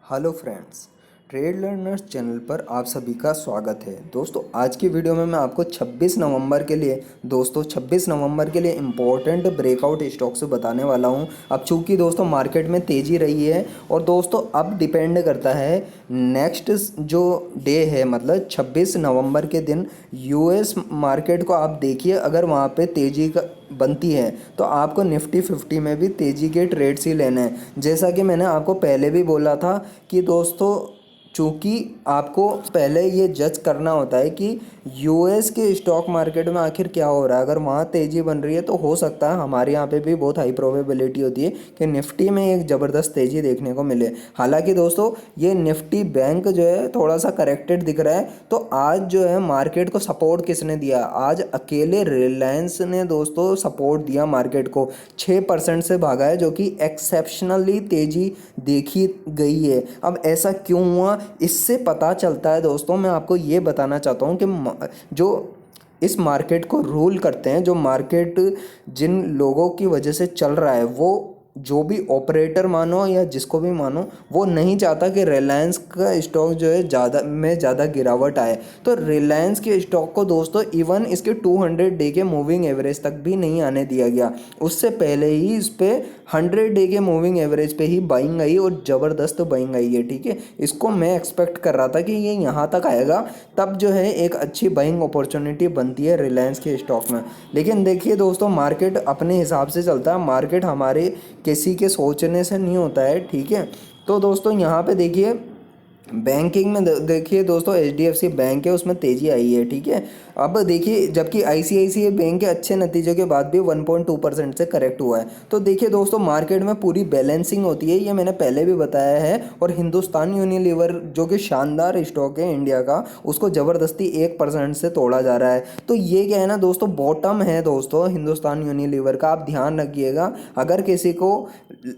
Hello friends, trade learners channel पर आप सभी का स्वागत है। दोस्तों आज की वीडियो में मैं आपको 26 नवंबर के लिए इम्पोर्टेंट ब्रेकआउट स्टॉक्स बताने वाला हूं। अब चूंकि दोस्तों मार्केट में तेज़ी रही है और दोस्तों अब डिपेंड करता है नेक्स्ट जो डे है, मतलब 26 नवंबर के दिन यूएस मार्केट को आप देखिए, अगर वहाँ पे तेज़ी का बनती है तो आपको निफ्टी 50 में भी तेज़ी के ट्रेड्स ही लेने हैं। जैसा कि मैंने आपको पहले भी बोला था कि दोस्तों चूँकि आपको पहले ये जज करना होता है कि यूएस के स्टॉक मार्केट में आखिर क्या हो रहा है। अगर वहाँ तेज़ी बन रही है तो हो सकता है हमारे यहाँ पे भी बहुत हाई प्रोबेबिलिटी होती है कि निफ्टी में एक ज़बरदस्त तेज़ी देखने को मिले। हालांकि दोस्तों ये निफ्टी बैंक जो है थोड़ा सा करेक्टेड दिख रहा है। तो आज जो है मार्केट को सपोर्ट किसने दिया? आज अकेले रिलायंस ने दोस्तों सपोर्ट दिया मार्केट को। 6% से भागा है, जो कि एक्सेप्शनली तेज़ी देखी गई है। अब ऐसा क्यों हुआ, इससे पता चलता है दोस्तों, मैं आपको ये बताना चाहता हूँ कि जो इस मार्केट को रूल करते हैं, जो मार्केट जिन लोगों की वजह से चल रहा है, वो जो भी ऑपरेटर मानो या जिसको भी मानो, वो नहीं चाहता कि रिलायंस का स्टॉक जो है ज़्यादा गिरावट आए। तो रिलायंस के स्टॉक को दोस्तों इवन इसके 200 डे के मूविंग एवरेज तक भी नहीं आने दिया गया। उससे पहले ही इस पे 100 डे के मूविंग एवरेज पे ही बाइंग आई और ज़बरदस्त बाइंग आई है। ठीक है, इसको मैं एक्सपेक्ट कर रहा था कि ये यहाँ तक आएगा, तब जो है एक अच्छी बाइंग अपॉर्चुनिटी बनती है रिलायंस के स्टॉक में। लेकिन देखिए दोस्तों, मार्केट अपने हिसाब से चलता है, मार्केट हमारे किसी के सोचने से नहीं होता है। ठीक है, तो दोस्तों यहाँ पे देखिए बैंकिंग में देखिए दोस्तों, एचडीएफसी बैंक है उसमें तेज़ी आई है। ठीक है, अब देखिए जबकि आईसीआईसीआई बैंक के अच्छे नतीजों के बाद भी 1.2% से करेक्ट हुआ है। तो देखिए दोस्तों मार्केट में पूरी बैलेंसिंग होती है, ये मैंने पहले भी बताया है। और हिंदुस्तान यूनिलीवर जो कि शानदार स्टॉक है इंडिया का, उसको ज़बरदस्ती 1% से तोड़ा जा रहा है। तो ये क्या है ना दोस्तों, बॉटम है दोस्तों हिंदुस्तान यूनिलीवर का। आप ध्यान रखिएगा, अगर किसी को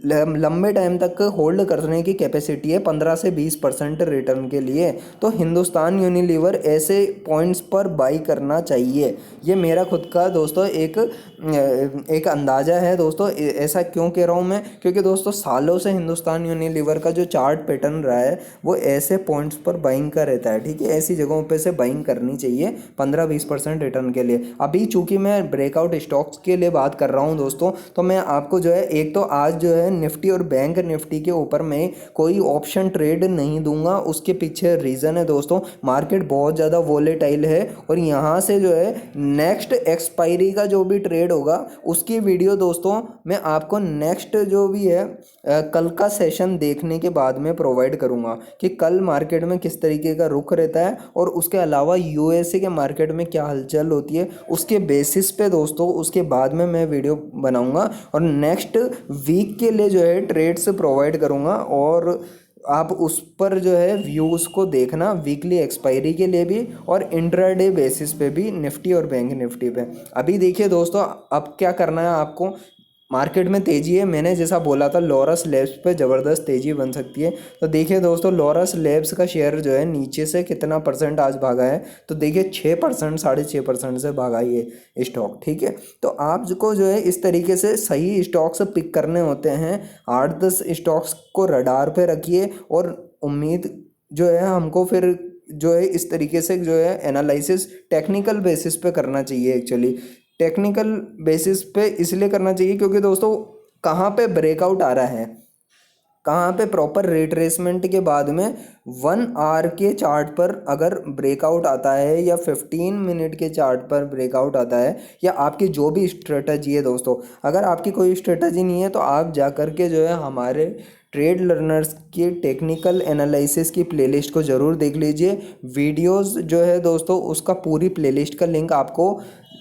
लंबे टाइम तक होल्ड करने की कैपेसिटी है 15 से 20% रिटर्न के लिए, तो हिंदुस्तान यूनिलीवर ऐसे पॉइंट्स पर बाई करना चाहिए। ये मेरा खुद का दोस्तों एक अंदाज़ा है दोस्तों। ऐसा क्यों कह रहा हूँ मैं, क्योंकि दोस्तों सालों से हिंदुस्तान यूनिलीवर का जो चार्ट पैटर्न रहा है वो ऐसे पॉइंट्स पर बाइंग का रहता है। ठीक है, ऐसी जगहों पे से बाइंग करनी चाहिए 15-20% रिटर्न के लिए। अभी चूंकि मैं ब्रेकआउट स्टॉक्स के लिए बात कर रहा हूँ दोस्तों, तो मैं आपको जो है, एक तो आज जो है निफ्टी और बैंक निफ्टी के ऊपर मैं कोई ऑप्शन ट्रेड नहीं दूंगा। उसके पीछे रीज़न है दोस्तों, मार्केट बहुत ज़्यादा वोलेटाइल है और यहाँ से जो है नेक्स्ट एक्सपायरी का जो भी ट्रेड होगा उसकी वीडियो दोस्तों मैं आपको नेक्स्ट जो भी है कल का सेशन देखने के बाद में प्रोवाइड करूँगा कि कल मार्केट में किस तरीके का रुख रहता है और उसके अलावा यूएसए के मार्केट में क्या हलचल होती है। उसके बेसिस पे दोस्तों उसके बाद में मैं वीडियो बनाऊँगा और नेक्स्ट वीक के लिए जो है ट्रेड्स प्रोवाइड करूँगा। और आप उस पर जो है व्यूज़ को देखना, वीकली एक्सपायरी के लिए भी और इंट्राडे बेसिस पे भी निफ्टी और बैंक निफ्टी पे। अभी देखिए दोस्तों, अब क्या करना है आपको, मार्केट में तेज़ी है, मैंने जैसा बोला था लॉरस लैब्स पे ज़बरदस्त तेज़ी बन सकती है। तो देखिए दोस्तों लॉरस लैब्स का शेयर जो है नीचे से कितना परसेंट आज भागा है, तो देखिए 6%, 6.5% से भागा ये स्टॉक। ठीक है, तो आपको जो है इस तरीके से सही स्टॉक्स पिक करने होते हैं। 8-10 स्टॉक्स को रडार पे रखिए और उम्मीद जो है हमको फिर जो है इस तरीके से जो है एनालिसिस टेक्निकल बेसिस पे करना चाहिए। एक्चुअली टेक्निकल बेसिस पे इसलिए करना चाहिए क्योंकि दोस्तों कहाँ पे ब्रेकआउट आ रहा है, कहाँ पे प्रॉपर रिट्रेसमेंट के बाद में 1 आवर के चार्ट पर अगर ब्रेकआउट आता है या 15 मिनट के चार्ट पर ब्रेकआउट आता है, या आपकी जो भी स्ट्रेटजी है दोस्तों, अगर आपकी कोई स्ट्रेटजी नहीं है तो आप जा कर के जो है हमारे ट्रेड लर्नर्स की टेक्निकल एनालिसिस की प्लेलिस्ट को ज़रूर देख लीजिए। वीडियोस जो है दोस्तों उसका पूरी प्लेलिस्ट का लिंक आपको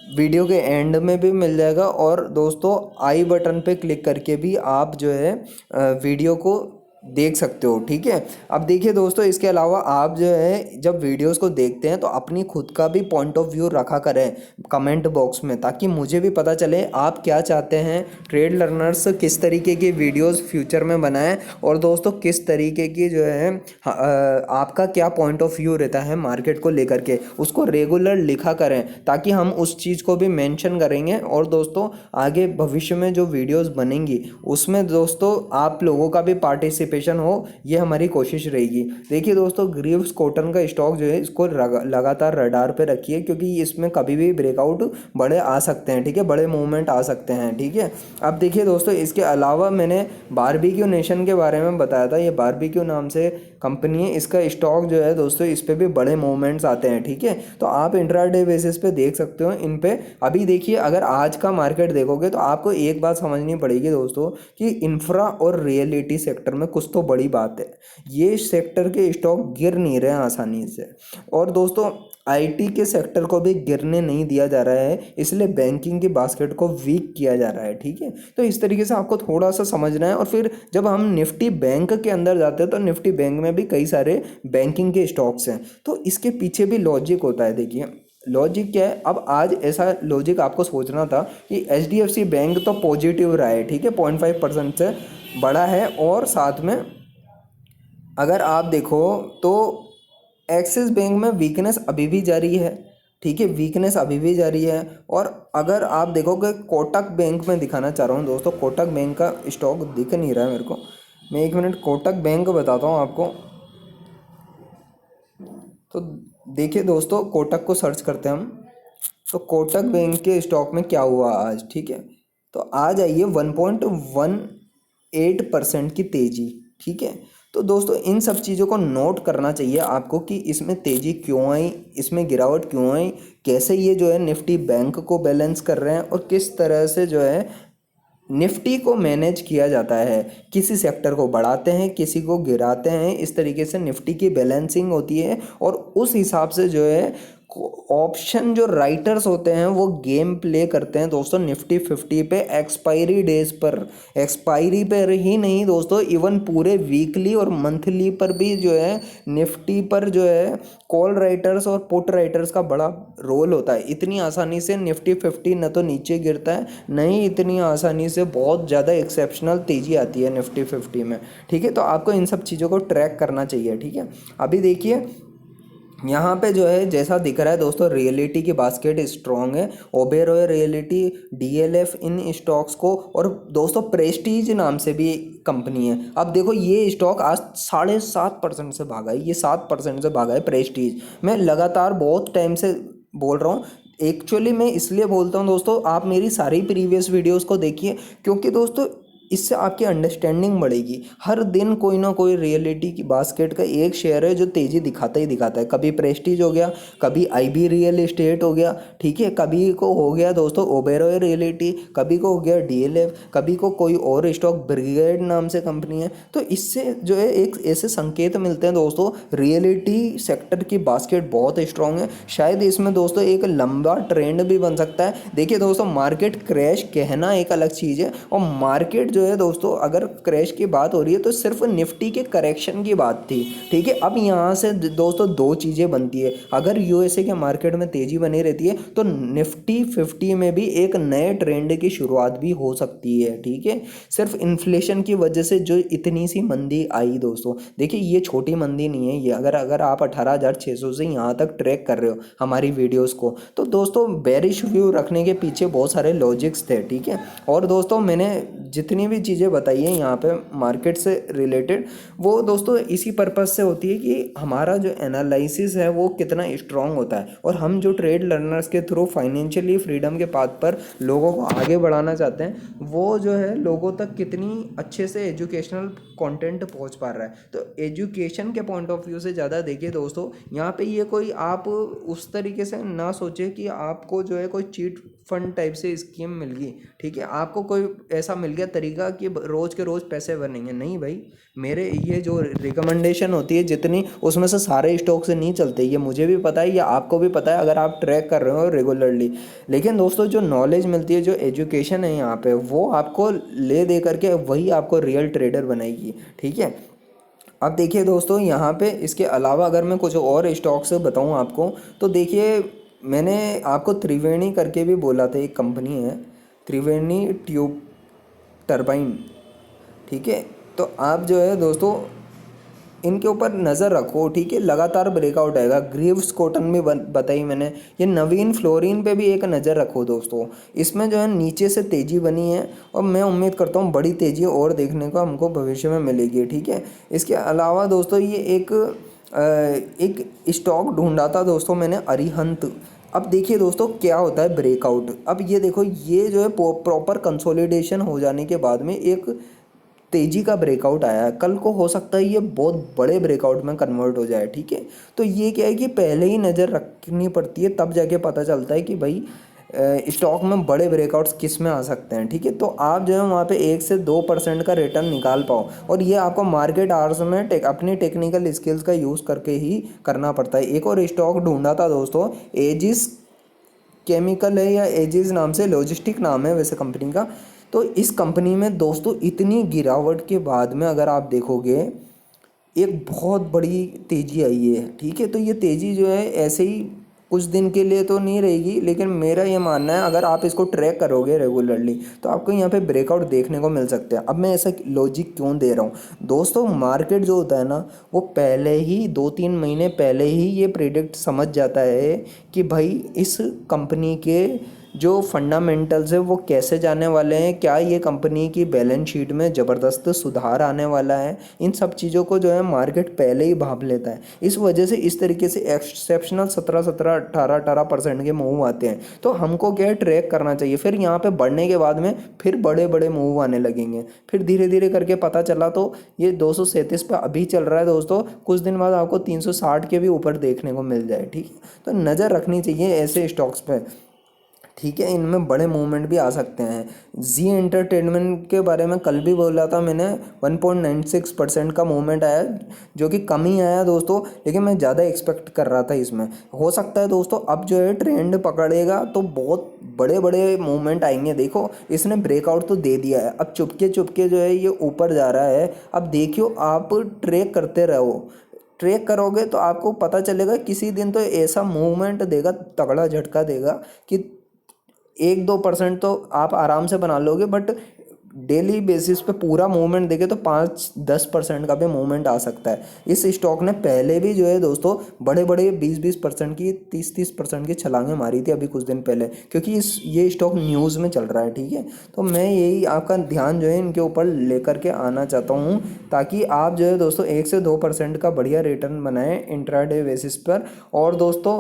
वीडियो के एंड में भी मिल जाएगा और दोस्तों आई बटन पे क्लिक करके भी आप जो है वीडियो को देख सकते हो। ठीक है, अब देखिए दोस्तों इसके अलावा आप जो है जब वीडियोस को देखते हैं तो अपनी खुद का भी पॉइंट ऑफ व्यू रखा करें कमेंट बॉक्स में, ताकि मुझे भी पता चले आप क्या चाहते हैं, ट्रेड लर्नर्स किस तरीके की वीडियोस फ्यूचर में बनाएं और दोस्तों किस तरीके की जो है आपका क्या पॉइंट ऑफ व्यू रहता है मार्केट को लेकर के, उसको रेगुलर लिखा करें ताकि हम उस चीज़ को भी मेंशन करेंगे। और दोस्तों आगे भविष्य में जो वीडियोस बनेंगी उसमें दोस्तों आप लोगों का भी पार्टिसिपेशन पार्टिसिपेशन हो, ये हमारी कोशिश रहेगी। देखिए दोस्तों, ग्रीव्स कॉटन का स्टॉक जो है इसको लगातार रडार पे रखिए, क्योंकि इसमें कभी भी ब्रेकआउट बड़े आ सकते हैं, ठीक है, बड़े मूवमेंट आ सकते हैं, ठीक है। अब देखिए दोस्तों, इसके अलावा मैंने बारबेक्यू नेशन के बारे में बताया था, ये बारबेक्यू नाम से कंपनी है, इसका स्टॉक जो है दोस्तों इस पे भी बड़े मूवमेंट्स आते हैं, ठीक है। तो आप इंट्राडे बेसिस पे देख सकते हो इन पे। अभी देखिए, अगर आज का मार्केट देखोगे तो आपको एक बात समझनी पड़ेगी दोस्तों कि इंफ्रा और रियलिटी सेक्टर में कुछ तो बड़ी बात है, ये सेक्टर के स्टॉक गिर नहीं रहे हैं आसानी से। और दोस्तों, आईटी के सेक्टर को भी गिरने नहीं दिया जा रहा है, इसलिए बैंकिंग की बास्केट को वीक किया जा रहा है, ठीक है। तो इस तरीके से आपको थोड़ा सा समझना है। और फिर जब हम निफ्टी बैंक के अंदर जाते हैं तो निफ्टी बैंक में भी कई सारे बैंकिंग के स्टॉक्स हैं, तो इसके पीछे भी लॉजिक होता है। देखिए लॉजिक क्या है, अब आज ऐसा लॉजिक आपको सोचना था कि एचडीएफसी बैंक तो पॉजिटिव रहा है, ठीक है, 0.5% से बड़ा है। और साथ में अगर आप देखो तो एक्सिस बैंक में वीकनेस अभी भी जारी है, ठीक है, वीकनेस अभी भी जारी है। और अगर आप देखोगे कोटक बैंक में दिखाना चाह रहा हूँ दोस्तों, कोटक बैंक का स्टॉक दिख नहीं रहा है मेरे को, मैं एक मिनट कोटक बैंक बताता हूँ आपको। तो देखिए दोस्तों, कोटक को सर्च करते हैं हम, तो कोटक बैंक के स्टॉक में क्या हुआ आज, ठीक है। तो आज आई है 1.18% की तेज़ी, ठीक है। तो दोस्तों, इन सब चीज़ों को नोट करना चाहिए आपको कि इसमें तेज़ी क्यों आई, इसमें गिरावट क्यों आई, कैसे ये जो है निफ्टी बैंक को बैलेंस कर रहे हैं, और किस तरह से जो है निफ्टी को मैनेज किया जाता है। किसी सेक्टर को बढ़ाते हैं, किसी को गिराते हैं, इस तरीके से निफ्टी की बैलेंसिंग होती है। और उस हिसाब से जो है ऑप्शन जो राइटर्स होते हैं वो गेम प्ले करते हैं दोस्तों निफ्टी 50 पे एक्सपायरी डेज पर, एक्सपायरी पर ही नहीं दोस्तों, इवन पूरे वीकली और मंथली पर भी जो है निफ्टी पर जो है कॉल राइटर्स और पुट राइटर्स का बड़ा रोल होता है। इतनी आसानी से निफ्टी 50 न तो नीचे गिरता है, न ही इतनी आसानी से बहुत ज़्यादा एक्सेप्शनल तेज़ी आती है निफ्टी 50 में, ठीक है। तो आपको इन सब चीज़ों को ट्रैक करना चाहिए, ठीक है। अभी देखिए यहाँ पे जो है जैसा दिख रहा है दोस्तों, रियलिटी की बास्केट स्ट्रॉन्ग है, ओबेरॉय रियलिटी, डीएलएफ इन स्टॉक्स को, और दोस्तों प्रेस्टीज नाम से भी कंपनी है। अब देखो ये स्टॉक आज 7.5% से भागा है, ये 7% से भागा है प्रेस्टीज। मैं लगातार बहुत टाइम से बोल रहा हूँ, एक्चुअली मैं इसलिए बोलता हूँ दोस्तों, आप मेरी सारी प्रीवियस वीडियोज़ को देखिए, क्योंकि दोस्तों इससे आपकी अंडरस्टैंडिंग बढ़ेगी। हर दिन कोई ना कोई रियलिटी की बास्केट का एक शेयर है जो तेज़ी दिखाता ही दिखाता है। कभी प्रेस्टीज हो गया, कभी आईबी रियल एस्टेट हो गया, ठीक है, कभी को हो गया दोस्तों ओबेरॉय रियलिटी, कभी को हो गया डीएलएफ, कभी को कोई और स्टॉक ब्रिगेड नाम से कंपनी है। तो इससे जो है एक ऐसे संकेत मिलते हैं दोस्तों, रियलिटी सेक्टर की बास्केट बहुत स्ट्रांग है। शायद इसमें दोस्तों एक लंबा ट्रेंड भी बन सकता है। देखिए दोस्तों, मार्केट क्रैश कहना एक अलग चीज़ है, और मार्केट जो है दोस्तों अगर क्रैश की बात हो रही है तो सिर्फ निफ्टी के करेक्शन की बात थी, ठीक है। अब यहाँ से दोस्तों दो चीज़ें बनती है, अगर यूएसए के मार्केट में तेज़ी बनी रहती है तो निफ्टी 50 में भी एक नए ट्रेंड की शुरुआत भी हो सकती है, ठीक है। सिर्फ इन्फ्लेशन की वजह से जो इतनी सी मंदी आई दोस्तों, देखिए ये छोटी मंदी नहीं है, ये अगर आप 18,600 से यहाँ तक ट्रैक कर रहे हो हमारी वीडियोज़ को, तो दोस्तों बेरिश व्यू रखने के पीछे बहुत सारे लॉजिक्स थे, ठीक है। और दोस्तों मैंने जितनी भी चीज़ें बताई हैं यहाँ पे मार्केट से रिलेटेड, वो दोस्तों इसी पर्पज़ से होती है कि हमारा जो एनालिसिस है वो कितना स्ट्रांग होता है, और हम जो ट्रेड लर्नर्स के थ्रू फाइनेंशियली फ्रीडम के पाथ पर लोगों को आगे बढ़ाना चाहते हैं, वो जो है लोगों तक कितनी अच्छे से एजुकेशनल कंटेंट पहुंच पा रहा है। तो एजुकेशन के पॉइंट ऑफ व्यू से ज़्यादा देखिए दोस्तों, यहाँ पे ये कोई आप उस तरीके से ना सोचे कि आपको जो है कोई चीट फंड टाइप से स्कीम मिल गई, ठीक है, आपको कोई ऐसा मिल गया तरीका कि रोज़ के रोज़ पैसे बनेंगे, नहीं भाई। मेरे ये जो रिकमेंडेशन होती है जितनी, उसमें से सारे स्टॉक से नहीं चलते, ये मुझे भी पता है, ये आपको भी पता है अगर आप ट्रैक कर रहे हो रेगुलरली। लेकिन दोस्तों जो नॉलेज मिलती है, जो एजुकेशन है यहाँ पे, वो आपको ले दे करके वही आपको रियल ट्रेडर बनाएगी, ठीक है। अब देखिए दोस्तों, यहाँ पे इसके अलावा अगर मैं कुछ और स्टॉक्स बताऊँ आपको, तो देखिए मैंने आपको त्रिवेणी करके भी बोला था, एक कंपनी है त्रिवेणी ट्यूब टरबाइन, ठीक है। तो आप जो है दोस्तों इनके ऊपर नज़र रखो, ठीक है। लगातार ब्रेकआउट आएगा। ग्रीव्स कॉटन भी बताई मैंने। ये नवीन फ्लोरिन पे भी एक नज़र रखो दोस्तों, इसमें जो है नीचे से तेज़ी बनी है और मैं उम्मीद करता हूँ बड़ी तेज़ी और देखने को हमको भविष्य में मिलेगी, ठीक है। इसके अलावा दोस्तों ये एक स्टॉक ढूंढा था दोस्तों मैंने, अरिहंत। अब देखिए दोस्तों क्या होता है ब्रेकआउट। अब ये देखो, ये जो है प्रॉपर कंसोलिडेशन हो जाने के बाद में एक तेजी का ब्रेकआउट आया है। कल को हो सकता है ये बहुत बड़े ब्रेकआउट में कन्वर्ट हो जाए, ठीक है। तो ये क्या है कि पहले ही नज़र रखनी पड़ती है, तब जाके पता चलता है कि भाई स्टॉक में बड़े ब्रेकआउट्स किस में आ सकते हैं, ठीक है। तो आप जो है वहाँ पे 1 से 2% का रिटर्न निकाल पाओ, और ये आपको मार्केट आवर्स में अपनी टेक्निकल स्किल्स का यूज़ करके ही करना पड़ता है। एक और स्टॉक ढूंढा था दोस्तों, एजिस केमिकल है या एजिस नाम से, लॉजिस्टिक नाम है वैसे कंपनी का। तो इस कंपनी में दोस्तों इतनी गिरावट के बाद में अगर आप देखोगे एक बहुत बड़ी तेज़ी आई है, ठीक है। तो ये तेज़ी जो है ऐसे ही कुछ दिन के लिए तो नहीं रहेगी, लेकिन मेरा ये मानना है अगर आप इसको ट्रैक करोगे रेगुलरली तो आपको यहाँ पे ब्रेकआउट देखने को मिल सकते हैं। अब मैं ऐसा लॉजिक क्यों दे रहा हूँ दोस्तों, मार्केट जो होता है ना वो पहले ही 2-3 महीने पहले ही ये प्रेडिक्ट समझ जाता है कि भाई इस कंपनी के जो फंडामेंटल्स है वो कैसे जाने वाले हैं, क्या ये कंपनी की बैलेंस शीट में ज़बरदस्त सुधार आने वाला है। इन सब चीज़ों को जो है मार्केट पहले ही भाप लेता है। इस वजह से इस तरीके से एक्सेप्शनल 17-18% के मूव आते हैं। तो हमको क्या है ट्रैक करना चाहिए। फिर यहाँ पे बढ़ने के बाद में फिर बड़े बड़े मूव आने लगेंगे। फिर धीरे धीरे करके पता चला तो ये 237 पे अभी चल रहा है दोस्तों, कुछ दिन बाद आपको 360 के भी ऊपर देखने को मिल जाए, ठीक है। तो नज़र रखनी चाहिए ऐसे स्टॉक्स पे, ठीक है। इनमें बड़े मूवमेंट भी आ सकते हैं। जी एंटरटेनमेंट के बारे में कल भी बोला था मैंने, 1.96% का मूवमेंट आया, जो कि कम ही आया दोस्तों, लेकिन मैं ज़्यादा एक्सपेक्ट कर रहा था इसमें। हो सकता है दोस्तों अब जो है ट्रेंड पकड़ेगा तो बहुत बड़े बड़े मूवमेंट आएंगे। देखो इसने ब्रेकआउट तो दे दिया है, अब चुपके चुपके जो है ये ऊपर जा रहा है। अब देखियो आप ट्रेक करते रहो, ट्रेक करोगे तो आपको पता चलेगा किसी दिन तो ऐसा मूवमेंट देगा, तगड़ा झटका देगा कि 1-2% तो आप आराम से बना लोगे। बट डेली बेसिस पे पूरा मूवमेंट देखे तो 5-10% का भी मूवमेंट आ सकता है। इस स्टॉक ने पहले भी जो है दोस्तों बड़े बड़े 20-20% की 30-30% की छलांगें मारी थी अभी कुछ दिन पहले, क्योंकि ये स्टॉक न्यूज़ में चल रहा है, ठीक है। तो मैं यही आपका ध्यान जो है इनके ऊपर लेकर के आना चाहता हूँ, ताकि आप जो है दोस्तों 1 से 2% का बढ़िया रिटर्न बनाएं इंट्राडे बेसिस पर। और दोस्तों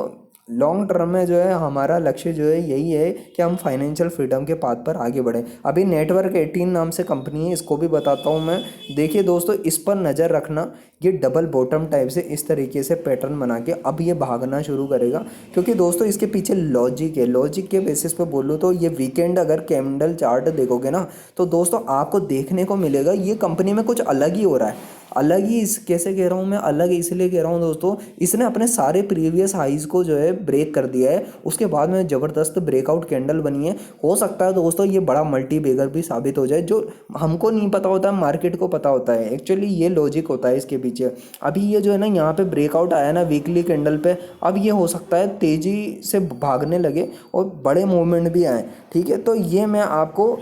लॉन्ग टर्म में जो है हमारा लक्ष्य जो है यही है कि हम फाइनेंशियल फ्रीडम के पाथ पर आगे बढ़ें। अभी नेटवर्क 18 नाम से कंपनी है, इसको भी बताता हूँ मैं। देखिए दोस्तों इस पर नज़र रखना, ये डबल बॉटम टाइप से इस तरीके से पैटर्न बना के अब ये भागना शुरू करेगा, क्योंकि दोस्तों इसके पीछे लॉजिक है। लॉजिक के बेसिस पे बोलूँ तो ये वीकेंड अगर कैंडल चार्ट देखोगे ना तो दोस्तों आपको देखने को मिलेगा ये कंपनी में कुछ अलग ही हो रहा है। अलग ही इस कैसे कह रहा हूँ मैं, अलग इसलिए कह रहा हूँ दोस्तों, इसने अपने सारे प्रीवियस हाइज को जो है ब्रेक कर दिया है। उसके बाद में ज़बरदस्त ब्रेकआउट कैंडल बनी है। हो सकता है दोस्तों ये बड़ा मल्टी बेगर भी साबित हो जाए, जो हमको नहीं पता होता है, मार्केट को पता होता है। एक्चुअली ये लॉजिक होता है इसके पीछे। अभी ये जो है ना यहाँ पे ब्रेकआउट आया ना वीकली कैंडल पे, अब ये हो सकता है तेज़ी से भागने लगे और बड़े मूवमेंट भी आए, ठीक है। तो ये मैं आपको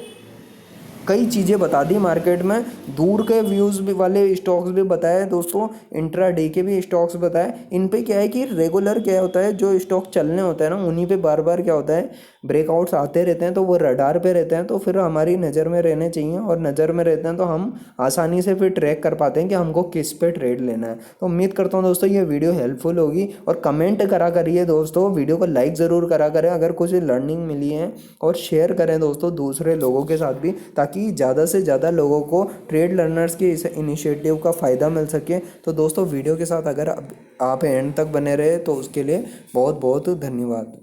कई चीज़ें बता दी मार्केट में, दूर के व्यूज़ भी वाले स्टॉक्स भी बताए दोस्तों, इंट्रा डे के भी स्टॉक्स बताए। इन पे क्या है कि रेगुलर क्या होता है, जो स्टॉक चलने होता है ना उन्हीं पे बार बार क्या होता है ब्रेकआउट्स आते रहते हैं, तो वो रडार पे रहते हैं, तो फिर हमारी नज़र में रहने चाहिए। और नज़र में रहते हैं तो हम आसानी से फिर ट्रैक कर पाते हैं कि हमको किस पे ट्रेड लेना है। तो उम्मीद करता हूँ दोस्तों ये वीडियो हेल्पफुल होगी, और कमेंट करा करिए दोस्तों, वीडियो को लाइक ज़रूर करा करें अगर कुछ लर्निंग मिली है, और शेयर करें दोस्तों दूसरे लोगों के साथ भी, ताकि ज़्यादा से ज़्यादा लोगों को ट्रेड लर्नर्स के इस इनिशिएटिव का फ़ायदा मिल सके। तो दोस्तों वीडियो के साथ अगर आप एंड तक बने रहे तो उसके लिए बहुत बहुत धन्यवाद।